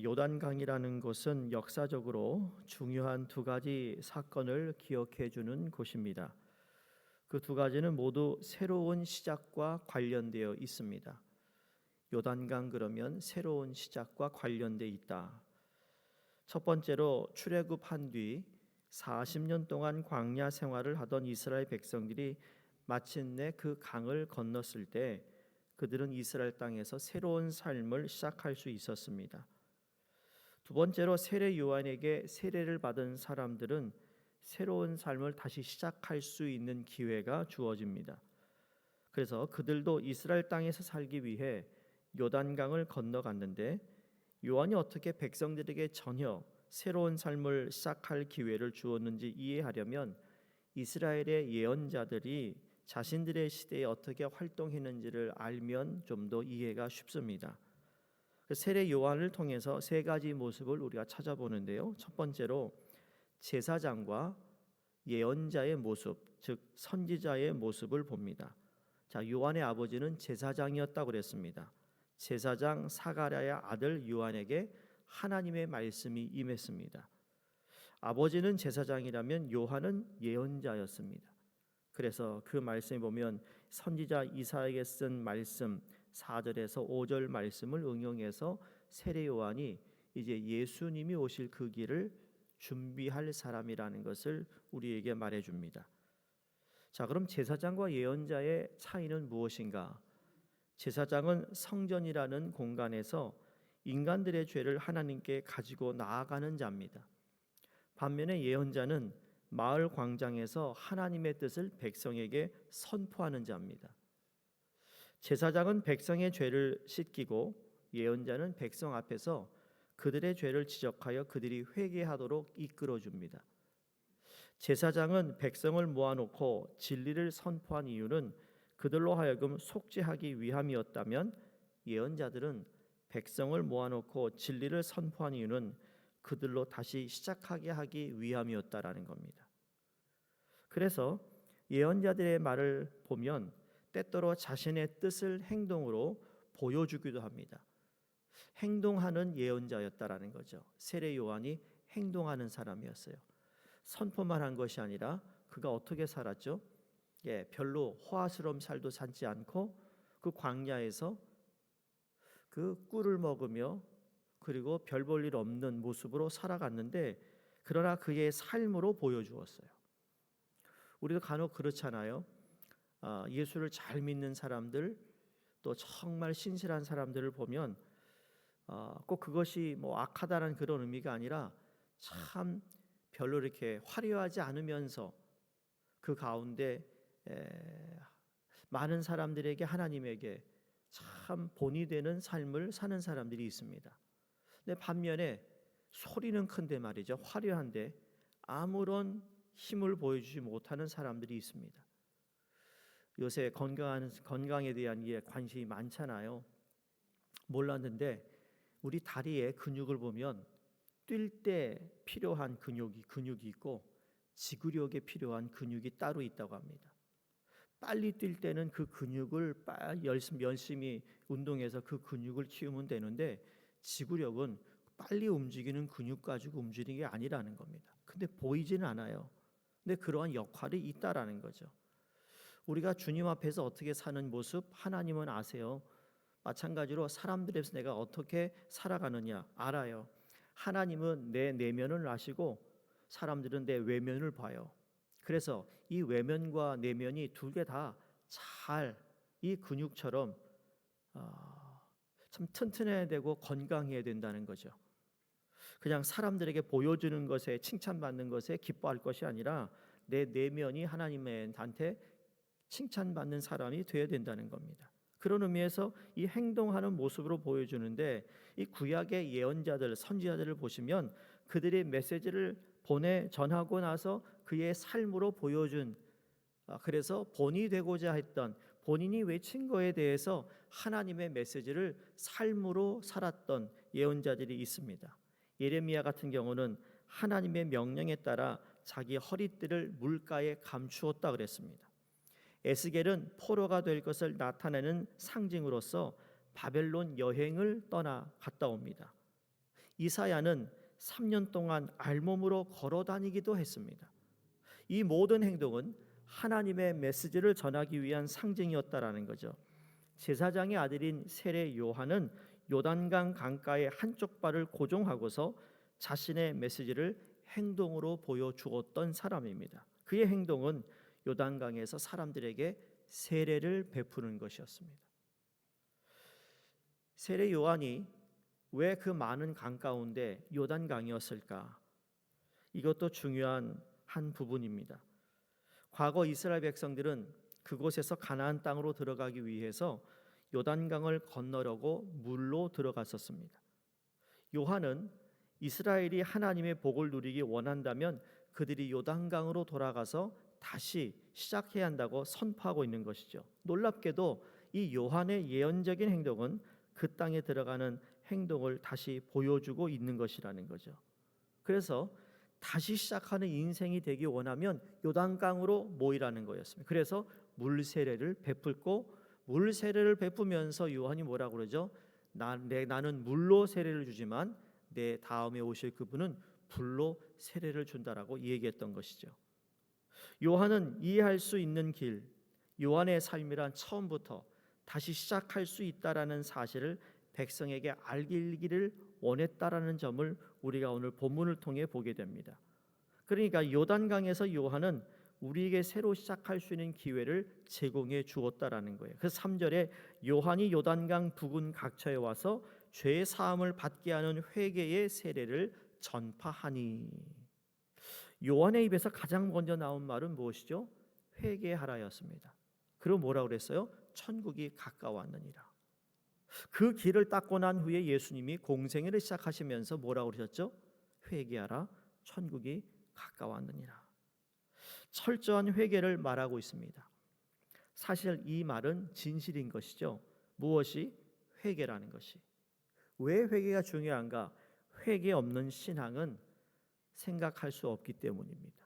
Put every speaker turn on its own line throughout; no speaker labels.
요단강이라는 곳은 역사적으로 중요한 두 가지 사건을 기억해 주는 곳입니다. 그 두 가지는 모두 새로운 시작과 관련되어 있습니다. 요단강 그러면 새로운 시작과 관련되어 있다. 첫 번째로 출애굽한 뒤 40년 동안 광야 생활을 하던 이스라엘 백성들이 마침내 그 강을 건넜을 때 그들은 이스라엘 땅에서 새로운 삶을 시작할 수 있었습니다. 두 번째로 세례 요한에게 세례를 받은 사람들은 새로운 삶을 다시 시작할 수 있는 기회가 주어집니다. 그래서 그들도 이스라엘 땅에서 살기 위해 요단강을 건너갔는데 요한이 어떻게 백성들에게 전혀 새로운 삶을 시작할 기회를 주었는지 이해하려면 이스라엘의 예언자들이 자신들의 시대에 어떻게 활동했는지를 알면 좀 더 이해가 쉽습니다. 세례 요한을 통해서 세 가지 모습을 우리가 찾아보는데요. 첫 번째로 제사장과 예언자의 모습, 즉 선지자의 모습을 봅니다. 자, 요한의 아버지는 제사장이었다고 그랬습니다. 제사장 사가랴의 아들 요한에게 하나님의 말씀이 임했습니다. 아버지는 제사장이라면 요한은 예언자였습니다. 그래서 그 말씀에 보면 선지자 이사야에게 쓴 말씀 4절에서 5절 말씀을 응용해서 세례 요한이 이제 예수님이 오실 그 길을 준비할 사람이라는 것을 우리에게 말해줍니다. 자, 그럼 제사장과 예언자의 차이는 무엇인가? 제사장은 성전이라는 공간에서 인간들의 죄를 하나님께 가지고 나아가는 자입니다. 반면에 예언자는 마을 광장에서 하나님의 뜻을 백성에게 선포하는 자입니다. 제사장은 백성의 죄를 씻기고 예언자는 백성 앞에서 그들의 죄를 지적하여 그들이 회개하도록 이끌어 줍니다. 제사장은 백성을 모아놓고 진리를 선포한 이유는 그들로 하여금 속죄하기 위함이었다면 예언자들은 백성을 모아놓고 진리를 선포한 이유는 그들로 다시 시작하게 하기 위함이었다라는 겁니다. 그래서 예언자들의 말을 보면 때때로 자신의 뜻을 행동으로 보여주기도 합니다. 행동하는 예언자였다라는 거죠. 세례 요한이 행동하는 사람이었어요. 선포만 한 것이 아니라 그가 어떻게 살았죠? 별로 호화스러운 살도 살지 않고 그 광야에서 그 꿀을 먹으며 그리고 별 볼 일 없는 모습으로 살아갔는데 그러나 그의 삶으로 보여주었어요. 우리도 간혹 그렇잖아요. 예수를 잘 믿는 사람들 또 정말 신실한 사람들을 보면 꼭 그것이 뭐 악하다는 그런 의미가 아니라 참 별로 이렇게 화려하지 않으면서 그 가운데 많은 사람들에게 하나님에게 참 본이 되는 삶을 사는 사람들이 있습니다. 근데 반면에 소리는 큰데 말이죠. 화려한데 아무런 힘을 보여주지 못하는 사람들이 있습니다. 요새 건강에 대한 관심이 많잖아요. 몰랐는데 우리 다리에 근육을 보면 뛸 때 필요한 근육이 있고 지구력에 필요한 근육이 따로 있다고 합니다. 빨리 뛸 때는 그 근육을 열심히 운동해서 그 근육을 키우면 되는데 지구력은 빨리 움직이는 근육 가지고 움직이는 게 아니라는 겁니다. 근데 보이지는 않아요. 근데 그러한 역할이 있다라는 거죠. 우리가 주님 앞에서 어떻게 사는 모습 하나님은 아세요. 마찬가지로 사람들 앞에서 내가 어떻게 살아가느냐 알아요. 하나님은 내 내면을 아시고 사람들은 내 외면을 봐요. 그래서 이 외면과 내면이 두 개 다 잘 이 근육처럼 참 튼튼해야 되고 건강해야 된다는 거죠. 그냥 사람들에게 보여주는 것에 칭찬받는 것에 기뻐할 것이 아니라 내 내면이 하나님한테 칭찬받는 사람이 되어야 된다는 겁니다. 그런 의미에서 이 행동하는 모습으로 보여주는데 이 구약의 예언자들, 선지자들을 보시면 그들의 메시지를 전하고 나서 그의 삶으로 보여준 그래서 본이 되고자 했던 본인이 외친 거에 대해서 하나님의 메시지를 삶으로 살았던 예언자들이 있습니다. 예레미야 같은 경우는 하나님의 명령에 따라 자기 허리띠를 물가에 감추었다 그랬습니다. 에스겔은 포로가 될 것을 나타내는 상징으로서 바벨론 여행을 떠나 갔다 옵니다. 이사야는 3년 동안 알몸으로 걸어 다니기도 했습니다. 이 모든 행동은 하나님의 메시지를 전하기 위한 상징이었다라는 거죠. 제사장의 아들인 세례 요한은 요단강 강가의 한쪽 발을 고정하고서 자신의 메시지를 행동으로 보여주었던 사람입니다. 그의 행동은 요단강에서 사람들에게 세례를 베푸는 것이었습니다. 세례 요한이 왜 그 많은 강 가운데 요단강이었을까? 이것도 중요한 한 부분입니다. 과거 이스라엘 백성들은 그곳에서 가나안 땅으로 들어가기 위해서 요단강을 건너려고 물로 들어갔었습니다. 요한은 이스라엘이 하나님의 복을 누리기 원한다면 그들이 요단강으로 돌아가서 다시 시작해야 한다고 선포하고 있는 것이죠. 놀랍게도 이 요한의 예언적인 행동은 그 땅에 들어가는 행동을 다시 보여주고 있는 것이라는 거죠. 그래서 다시 시작하는 인생이 되기 원하면 요단강으로 모이라는 거였습니다. 그래서 물세례를 베풀고 물세례를 베푸면서 요한이 뭐라고 그러죠? 나는 물로 세례를 주지만 내 다음에 오실 그분은 불로 세례를 준다라고 얘기했던 것이죠. 요한은 이해할 수 있는 길, 요한의 삶이란 처음부터 다시 시작할 수 있다라는 사실을 백성에게 알기를 원했다라는 점을 우리가 오늘 본문을 통해 보게 됩니다. 그러니까 요단강에서 요한은 우리에게 새로 시작할 수 있는 기회를 제공해 주었다라는 거예요. 그래서 3절에 요한이 요단강 부근 각처에 와서 죄 사함을 받게 하는 회개의 세례를 전파하니. 요한의 입에서 가장 먼저 나온 말은 무엇이죠? 회개하라였습니다. 그럼 뭐라고 그랬어요? 천국이 가까웠느니라. 그 길을 닦고 난 후에 예수님이 공생애를 시작하시면서 뭐라고 그러셨죠? 회개하라, 천국이 가까웠느니라. 철저한 회개를 말하고 있습니다. 사실 이 말은 진실인 것이죠. 무엇이? 회개라는 것이. 왜 회개가 중요한가? 회개 없는 신앙은 생각할 수 없기 때문입니다.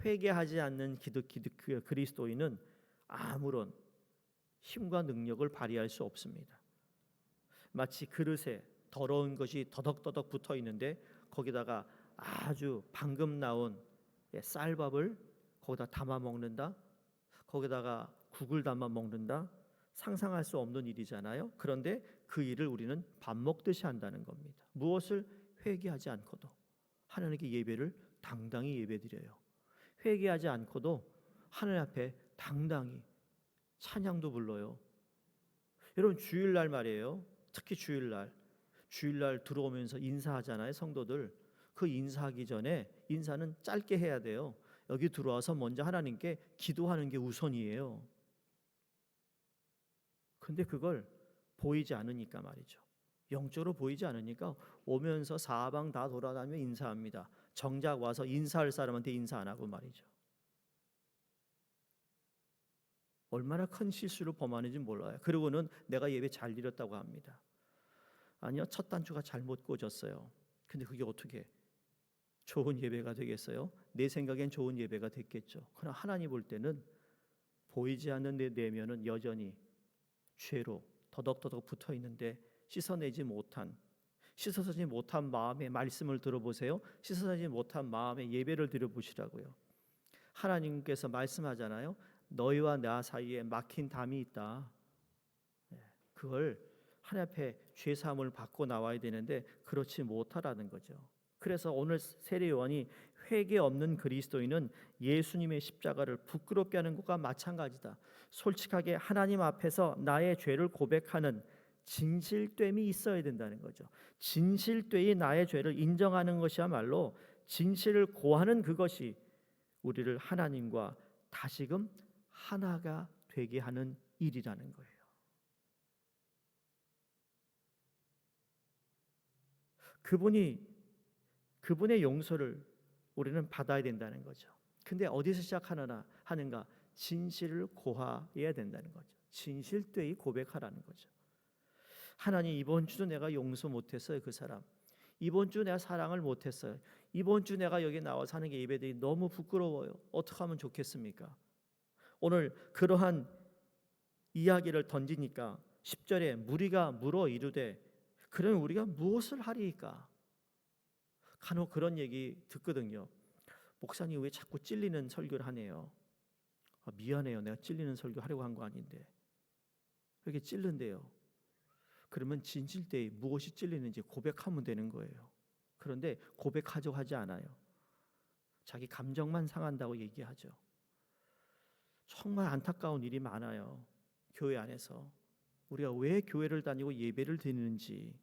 회개하지 않는 그리스도인은 아무런 힘과 능력을 발휘할 수 없습니다. 마치 그릇에 더러운 것이 더덕더덕 붙어 있는데 거기다가 아주 방금 나온 쌀밥을 거기다 담아 먹는다. 거기다가 국을 담아 먹는다. 상상할 수 없는 일이잖아요. 그런데 그 일을 우리는 밥 먹듯이 한다는 겁니다. 무엇을? 회개하지 않고도 하나님께 예배를 당당히 예배드려요. 회개하지 않고도 하나님 앞에 당당히 찬양도 불러요. 여러분 주일날 말이에요. 특히 주일날 들어오면서 인사하잖아요. 성도들. 그 인사하기 전에 인사는 짧게 해야 돼요. 여기 들어와서 먼저 하나님께 기도하는 게 우선이에요. 근데 그걸 보이지 않으니까 말이죠. 영적으로 보이지 않으니까 오면서 사방 다 돌아다니며 인사합니다. 정작 와서 인사할 사람한테 인사 안 하고 말이죠. 얼마나 큰 실수를 범하는지 몰라요. 그리고는 내가 예배 잘 드렸다고 합니다. 아니요, 첫 단추가 잘못 꽂았어요. 근데 그게 어떻게 좋은 예배가 되겠어요? 내 생각엔 좋은 예배가 됐겠죠. 그러나 하나님 볼 때는 보이지 않는 내 내면은 여전히 죄로 더덕더덕 붙어 있는데 씻어내지 못한 마음의 말씀을 들어보세요. 씻어내지 못한 마음의 예배를 드려보시라고요. 하나님께서 말씀하잖아요. 너희와 나 사이에 막힌 담이 있다. 그걸 하나님 앞에 죄 사함을 받고 나와야 되는데 그렇지 못하라는 거죠. 그래서 오늘 세례 요한이 회개 없는 그리스도인은 예수님의 십자가를 부끄럽게 하는 것과 마찬가지다. 솔직하게 하나님 앞에서 나의 죄를 고백하는 진실됨이 있어야 된다는 거죠. 진실되이 나의 죄를 인정하는 것이야말로 진실을 고하는 그것이 우리를 하나님과 다시금 하나가 되게 하는 일이라는 거예요. 그분의 용서를 우리는 받아야 된다는 거죠. 근데 어디서 시작하는가? 진실을 고하여야 된다는 거죠. 진실되이 고백하라는 거죠. 하나님, 이번 주도 내가 용서 못했어요. 그 사람. 이번 주 내가 사랑을 못했어요. 이번 주 내가 여기 나와서 하는 게 예배들이 너무 부끄러워요. 어떻게 하면 좋겠습니까? 오늘 그러한 이야기를 던지니까 10절에 무리가 물어 이르되 그러면 우리가 무엇을 하리이까? 간혹 그런 얘기 듣거든요. 목사님 왜 자꾸 찔리는 설교를 하네요. 미안해요. 내가 찔리는 설교 하려고 한 거 아닌데. 왜 이렇게 찔른대요? 그러면 진실 때 무엇이 찔리는지 고백하면 되는 거예요. 그런데 고백하자고 하지 않아요. 자기 감정만 상한다고 얘기하죠. 정말 안타까운 일이 많아요. 교회 안에서. 우리가 왜 교회를 다니고 예배를 드리는지.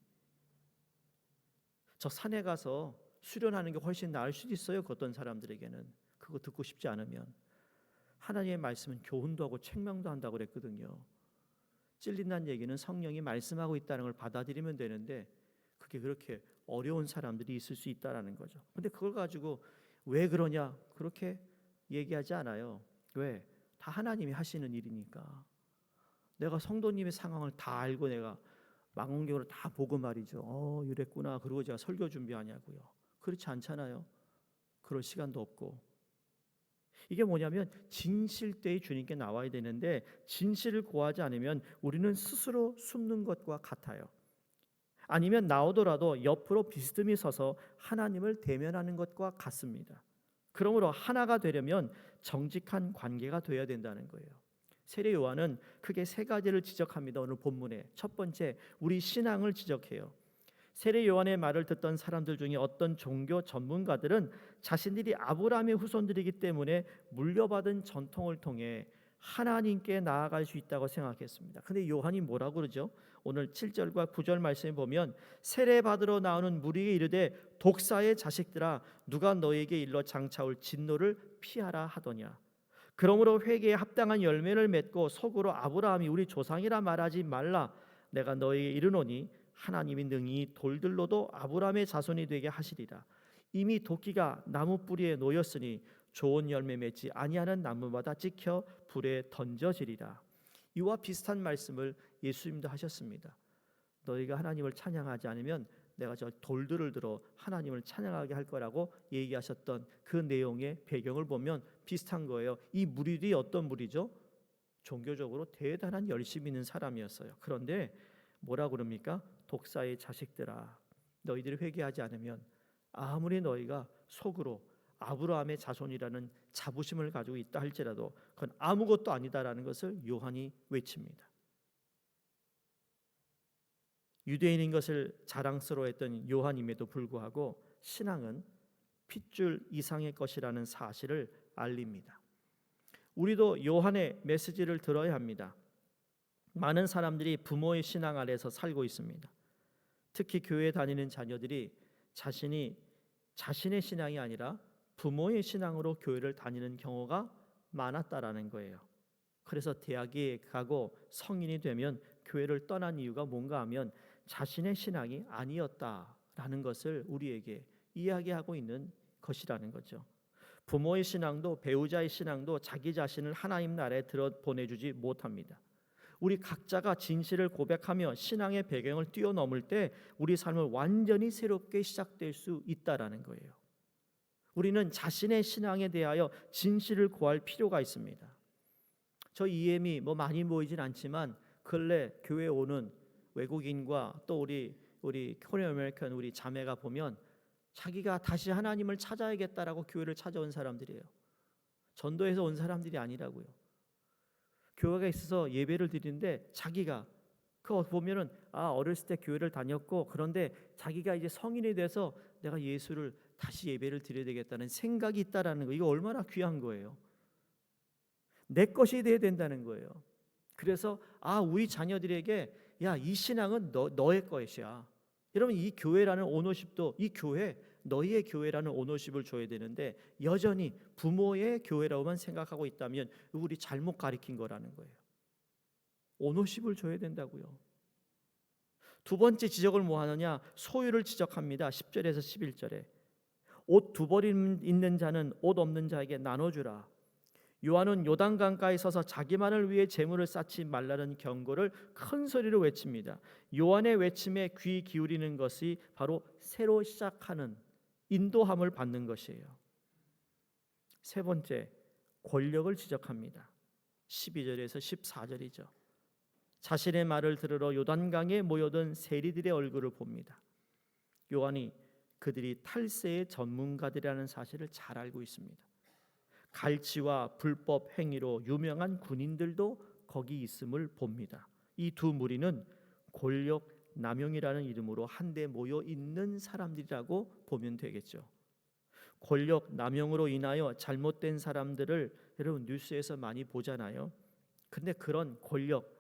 저 산에 가서 수련하는 게 훨씬 나을 수도 있어요. 그 어떤 사람들에게는. 그거 듣고 싶지 않으면. 하나님의 말씀은 교훈도 하고 책망도 한다고 그랬거든요. 찔린다는 얘기는 성령이 말씀하고 있다는 걸 받아들이면 되는데 그게 그렇게 어려운 사람들이 있을 수 있다라는 거죠. 근데 그걸 가지고 왜 그러냐 그렇게 얘기하지 않아요. 왜? 다 하나님이 하시는 일이니까. 내가 성도님의 상황을 다 알고 내가 망원경으로 다 보고 말이죠. 이랬구나. 그러고 제가 설교 준비하냐고요. 그렇지 않잖아요. 그럴 시간도 없고. 이게 뭐냐면 진실되이 주님께 나와야 되는데 진실을 구하지 않으면 우리는 스스로 숨는 것과 같아요. 아니면 나오더라도 옆으로 비스듬히 서서 하나님을 대면하는 것과 같습니다. 그러므로 하나가 되려면 정직한 관계가 되어야 된다는 거예요. 세례 요한은 크게 세 가지를 지적합니다. 오늘 본문에 첫 번째, 우리 신앙을 지적해요. 세례 요한의 말을 듣던 사람들 중에 어떤 종교 전문가들은 자신들이 아브라함의 후손들이기 때문에 물려받은 전통을 통해 하나님께 나아갈 수 있다고 생각했습니다. 근데 요한이 뭐라고 그러죠? 오늘 7절과 9절 말씀에 보면 세례 받으러 나오는 무리에게 이르되 독사의 자식들아 누가 너에게 일러 장차올 진노를 피하라 하더냐. 그러므로 회개에 합당한 열매를 맺고 속으로 아브라함이 우리 조상이라 말하지 말라. 내가 너에게 이르노니 하나님이 능히 돌들로도 아브라함의 자손이 되게 하시리라. 이미 도끼가 나무 뿌리에 놓였으니 좋은 열매 맺지 아니하는 나무마다 찍혀 불에 던져지리라. 이와 비슷한 말씀을 예수님도 하셨습니다. 너희가 하나님을 찬양하지 않으면 내가 저 돌들을 들어 하나님을 찬양하게 할 거라고 얘기하셨던 그 내용의 배경을 보면 비슷한 거예요. 이 무리들이 어떤 무리죠? 종교적으로 대단한 열심히 있는 사람이었어요. 그런데 뭐라 그럽니까? 독사의 자식들아 너희들이 회개하지 않으면 아무리 너희가 속으로 아브라함의 자손이라는 자부심을 가지고 있다 할지라도 그건 아무것도 아니다라는 것을 요한이 외칩니다. 유대인인 것을 자랑스러워했던 요한임에도 불구하고 신앙은 핏줄 이상의 것이라는 사실을 알립니다. 우리도 요한의 메시지를 들어야 합니다. 많은 사람들이 부모의 신앙 아래서 살고 있습니다. 특히 교회에 다니는 자녀들이 자신의 신앙이 아니라 부모의 신앙으로 교회를 다니는 경우가 많았다라는 거예요. 그래서 대학에 가고 성인이 되면 교회를 떠난 이유가 뭔가 하면 자신의 신앙이 아니었다라는 것을 우리에게 이야기하고 있는 것이라는 거죠. 부모의 신앙도 배우자의 신앙도 자기 자신을 하나님 나라에 들어 보내주지 못합니다. 우리 각자가 진실을 고백하며 신앙의 배경을 뛰어넘을 때 우리 삶은 완전히 새롭게 시작될 수 있다라는 거예요. 우리는 자신의 신앙에 대하여 진실을 구할 필요가 있습니다. 저 EM이 많이 모이진 않지만 근래 교회에 오는 외국인과 또 우리 코리안 아메리칸 우리 자매가 보면 자기가 다시 하나님을 찾아야겠다라고 교회를 찾아온 사람들이에요. 전도에서 온 사람들이 아니라고요. 교회가 있어서 예배를 드리는데 자기가 그거 보면은 어렸을 때 교회를 다녔고 그런데 자기가 이제 성인이 돼서 내가 예수를 다시 예배를 드려야 되겠다는 생각이 있다라는 거, 이거 얼마나 귀한 거예요. 내 것이 돼야 된다는 거예요. 그래서 우리 자녀들에게 이 신앙은 너의 것이야. 여러분 이 교회라는 오너십도 이 교회 너희의 교회라는 오너십을 줘야 되는데 여전히 부모의 교회라고만 생각하고 있다면 우리 잘못 가르친 거라는 거예요. 오너십을 줘야 된다고요. 두 번째 지적을 뭐 하느냐? 소유를 지적합니다. 10절에서 11절에 옷 두 벌 있는 자는 옷 없는 자에게 나눠주라. 요한은 요단강가에 서서 자기만을 위해 재물을 쌓지 말라는 경고를 큰 소리로 외칩니다. 요한의 외침에 귀 기울이는 것이 바로 새로 시작하는 인도함을 받는 것이에요. 세 번째, 권력을 지적합니다. 12절에서 14절이죠. 자신의 말을 들으러 요단강에 모여든 세리들의 얼굴을 봅니다. 요한이 그들이 탈세의 전문가들이라는 사실을 잘 알고 있습니다. 갈치와 불법 행위로 유명한 군인들도 거기 있음을 봅니다. 이 두 무리는 권력 남용이라는 이름으로 한데 모여 있는 사람들이라고 보면 되겠죠. 권력 남용으로 인하여 잘못된 사람들을 여러분 뉴스에서 많이 보잖아요. 근데 그런 권력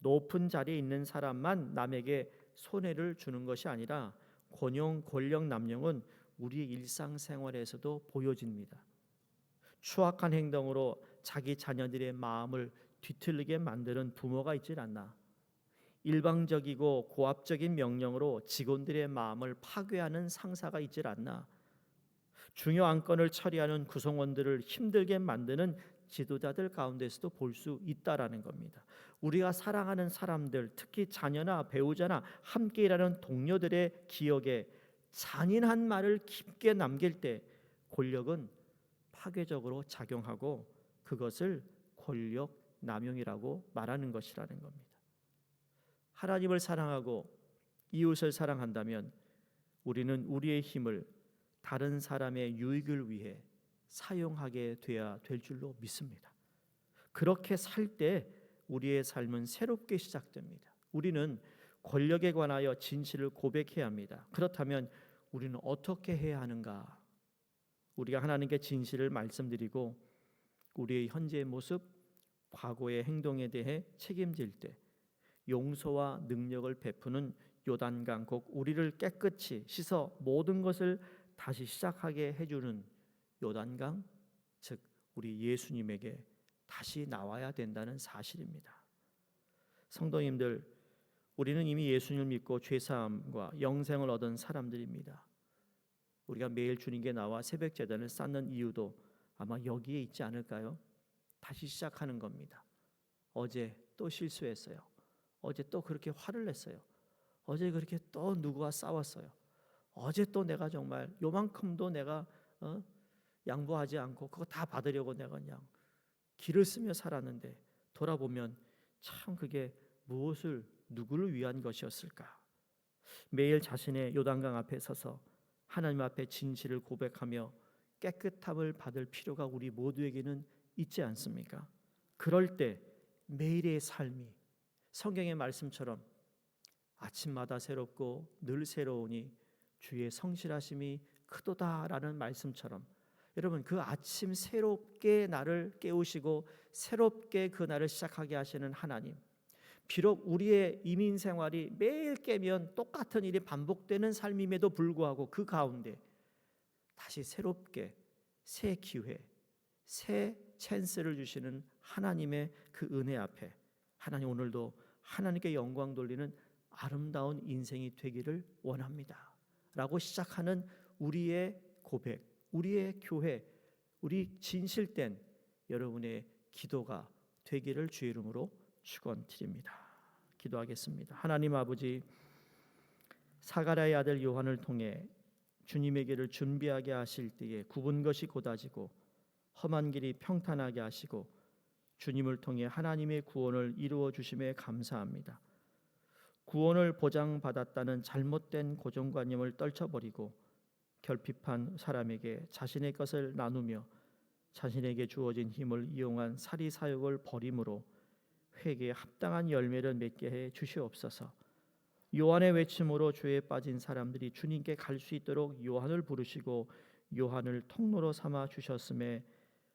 높은 자리에 있는 사람만 남에게 손해를 주는 것이 아니라 권력 남용은 우리의 일상생활에서도 보여집니다. 추악한 행동으로 자기 자녀들의 마음을 뒤틀리게 만드는 부모가 있질 않나. 일방적이고 고압적인 명령으로 직원들의 마음을 파괴하는 상사가 있질 않나. 중요 안건을 처리하는 구성원들을 힘들게 만드는 지도자들 가운데서도 볼 수 있다라는 겁니다. 우리가 사랑하는 사람들, 특히 자녀나 배우자나 함께 일하는 동료들의 기억에 잔인한 말을 깊게 남길 때 권력은 파괴적으로 작용하고 그것을 권력 남용이라고 말하는 것이라는 겁니다. 하나님을 사랑하고 이웃을 사랑한다면 우리는 우리의 힘을 다른 사람의 유익을 위해 사용하게 돼야 될 줄로 믿습니다. 그렇게 살 때 우리의 삶은 새롭게 시작됩니다. 우리는 권력에 관하여 진실을 고백해야 합니다. 그렇다면 우리는 어떻게 해야 하는가? 우리가 하나님께 진실을 말씀드리고 우리의 현재의 모습, 과거의 행동에 대해 책임질 때 용서와 능력을 베푸는 요단강, 곧 우리를 깨끗이 씻어 모든 것을 다시 시작하게 해주는 요단강, 즉 우리 예수님에게 다시 나와야 된다는 사실입니다. 성도님들, 우리는 이미 예수님을 믿고 죄사함과 영생을 얻은 사람들입니다. 우리가 매일 주님께 나와 새벽 제단을 쌓는 이유도 아마 여기에 있지 않을까요? 다시 시작하는 겁니다. 어제 또 실수했어요. 어제 또 그렇게 화를 냈어요. 어제 그렇게 또 누구와 싸웠어요. 어제 또 내가 정말 요만큼도 내가 양보하지 않고 그거 다 받으려고 내가 그냥 기를 쓰며 살았는데 돌아보면 참 그게 무엇을 누구를 위한 것이었을까? 매일 자신의 요단강 앞에 서서 하나님 앞에 진실을 고백하며 깨끗함을 받을 필요가 우리 모두에게는 있지 않습니까? 그럴 때 매일의 삶이 성경의 말씀처럼 아침마다 새롭고 늘 새로우니 주의 성실하심이 크도다라는 말씀처럼 여러분 그 아침 새롭게 나를 깨우시고 새롭게 그 날을 시작하게 하시는 하나님, 비록 우리의 이민 생활이 매일 깨면 똑같은 일이 반복되는 삶임에도 불구하고 그 가운데 다시 새롭게 새 기회, 새 찬스를 주시는 하나님의 그 은혜 앞에 하나님 오늘도 하나님께 영광 돌리는 아름다운 인생이 되기를 원합니다 라고 시작하는 우리의 고백, 우리의 교회, 우리 진실된 여러분의 기도가 되기를 주의 이름으로 축원드립니다. 기도하겠습니다. 하나님 아버지, 사가랴의 아들 요한을 통해 주님의 길을 준비하게 하실 때에 굽은 것이 곧아지고 험한 길이 평탄하게 하시고 주님을 통해 하나님의 구원을 이루어 주심에 감사합니다. 구원을 보장받았다는 잘못된 고정관념을 떨쳐버리고 결핍한 사람에게 자신의 것을 나누며 자신에게 주어진 힘을 이용한 사리사욕을 버림으로 회개에 합당한 열매를 맺게 해 주시옵소서. 요한의 외침으로 죄에 빠진 사람들이 주님께 갈 수 있도록 요한을 부르시고 요한을 통로로 삼아 주셨음에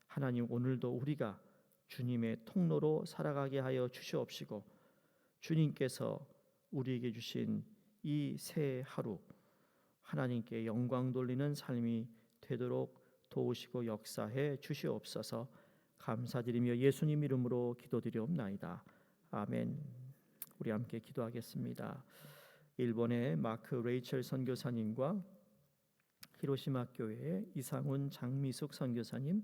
하나님 오늘도 우리가 주님의 통로로 살아가게 하여 주시옵시고 주님께서 우리에게 주신 이 새 하루 하나님께 영광 돌리는 삶이 되도록 도우시고 역사해 주시옵소서. 감사드리며 예수님 이름으로 기도드리옵나이다. 아멘. 우리 함께 기도하겠습니다. 일본의 마크 레이첼 선교사님과 히로시마 교회의 이상훈 장미숙 선교사님,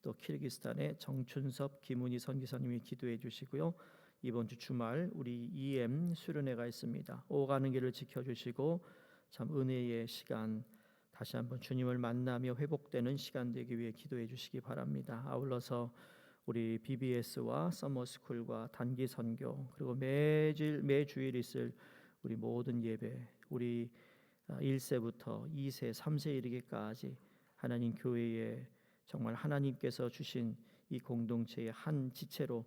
또 키르기스탄의 정춘섭 김은희 선교사님이 기도해 주시고요. 이번 주 주말 우리 EM 수련회가 있습니다. 오가는 길을 지켜주시고 참 은혜의 시간 다시 한번 주님을 만나며 회복되는 시간 되기 위해 기도해 주시기 바랍니다. 아울러서 우리 BBS와 서머스쿨과 단기 선교, 그리고 매주일 있을 우리 모든 예배, 우리 1세부터 2세, 3세 이르기까지 하나님 교회에 정말 하나님께서 주신 이 공동체의 한 지체로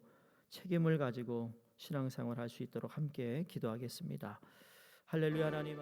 책임을 가지고 신앙생활 할 수 있도록 함께 기도하겠습니다. 할렐루야. 하나님